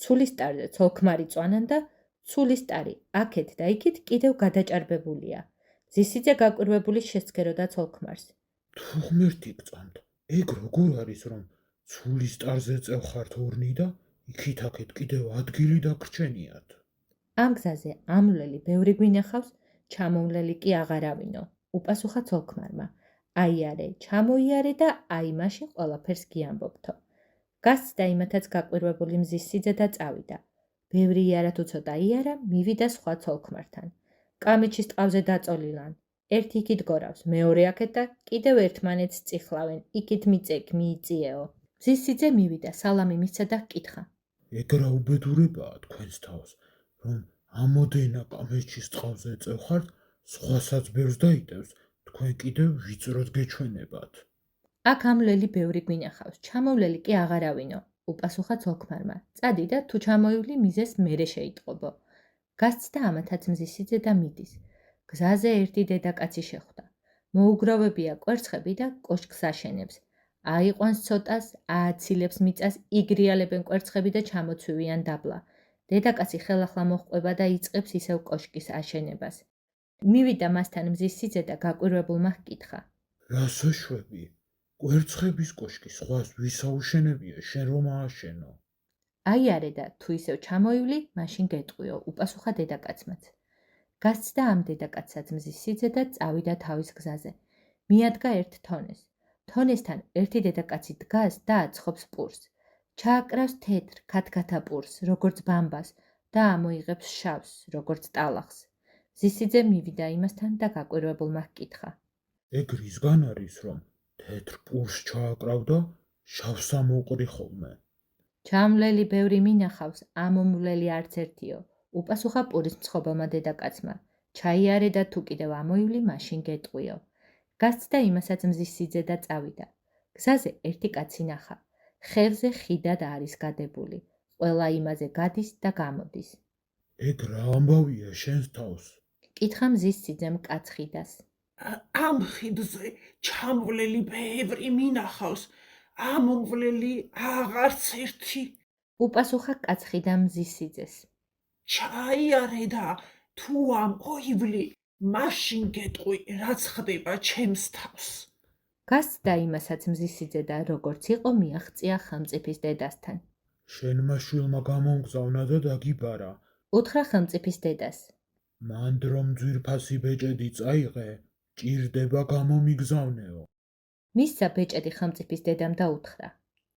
ცულისტარზე ცოლ-ქმარი წვანან და ცულისტარი აქეთ და იქით კიდევ გადაჭარბებულია. ზისიძე გაკვირვებული შესცქეროდა ცოლ-ქმარს. თუ ღმერთი გწამთ, ეგ როგორ არის, რომ ცულისტარზე წევხართ ორნი და იქით-აქეთ კიდევ ადგილი დაგრჩენიათ? ამ გზაზე ამვლელი ბევრი გვინახავს, ჩამომვლელი კი აღარავინო, უპასუხა ცოლ-ქმარმა. აიარე, ჩამოიარე და აი მაშინ ყველაფერს გიამბობთო. გასცდა იმათაც გაკვირვებული მზის სიძე და წავიდა. ბევრი იარა თუ ცოტა იარა, მივიდა სხვა ცოლ-ქმართან. კამეჩის ტყავზე დაწოლილან. ერთი იქით გორავს, მეორე აქეთ და კიდევ ერთმანეთს წიხლავენ, იქით მიწეკ, მიიწიეო. მზის სიძე მივიდა, სალამი მისცა და ჰკითხა. ეგ რა უბედურებაა თქვენს თავს, რომ ამოდენა კამეჩის ტყავზე წევხართ, სხვასაც ბევრს დაიტევს, თქვენ კიდევ ვიწროდ გეჩვენებათ. აქ ამვლელი ბევრი გვინახავს, ჩამოვლელი კი აღარავინო, უპასუხა ცოლ-ქმარმა. წადი და თუ ჩამოივლი მიზეს მერე შეიტყობო. გასცდა ამათაც მზის სიძე და მიდის. გზაზე ერთი დედაკაცი შეხვდა. მოუგრავებია კვერცხები და კოშკს აშენებს. აიყვანს ცოტას, ააცილებს მიწას, იგრიალებენ კვერცხები და ჩამოცვივიან დაბლა. დედაკაცი ხელახლა მოჰყვება და იწყებს ისევ კოშკის აშენებას. მივიდა მასთან მზის სიძე და გაკვირვებულმა ჰკითხა. რა საშვები? კვერცხების კოშკი სხვას ვის აუშენებია, შენ რომ ააშენო? აიარე და თუ ისევ ჩამოივლი, მაშინ გეტყვიო, უპასუხა დედაკაცმაც. გასცდა ამ დედაკაცსაც მზის სიძე და წავიდა თავის გზაზე. მიადგა ერთ თონეს. თონესთან ერთი დედაკაცი დგას და აცხობს პურს. ჩააკრავს თეთრ ქათქათა პურს, როგორც ბამბას და ამოიღებს შავს, როგორც ტალახს. მზის სიძე მივიდა იმასთან და გაკვირვებულმა ჰკითხა. ეგ რისგან არის, რომ თეთრ პურს ჩააკრავ და შავს ამოყრი ხოლმე? ჩამვლელი ბევრი მინახავს, ამომვლელი არც ერთიო, უპასუხა პურის მცხობელმა დედაკაცმა. ჩაიარე და თუ კიდევ ამოივლი, მაშინ გეტყვიო. გასცდა იმასაც მზის სიძე და წავიდა. გზაზე ერთი კაცი ნახა. ხევზე ხიდად არის გადებული. ყველა იმაზე გადის და გამოდის. ეგ რა ამბავია შენს თავს? კითხა მზის სიძემ კაც ხიდას. ამ ხიდზე ჩამვლელი ბევრი მინახავს, ამომვლელი აღარც ერთი. უპასუხა კაც ხიდამ მზის სიძეს. ჩაიარე და თუ ამოივლი, მაშინ გეტყვი, რაც ხდება ჩემს თავს. გასცდა იმასაც მზის სიძე და როგორც იყო მიაღწია ხელმწიფის დედასთან. შენმა შვილმა გამომგზავნა და დაგიბარა. უთხრა ხელმწიფის დედას. მანდ რომ ძვირფასი ბეჭედი წაიღე, ჭირდება გამომიგზავნეო. მისცა ბეჭედი ხელმწიფის დედამ და უთხრა.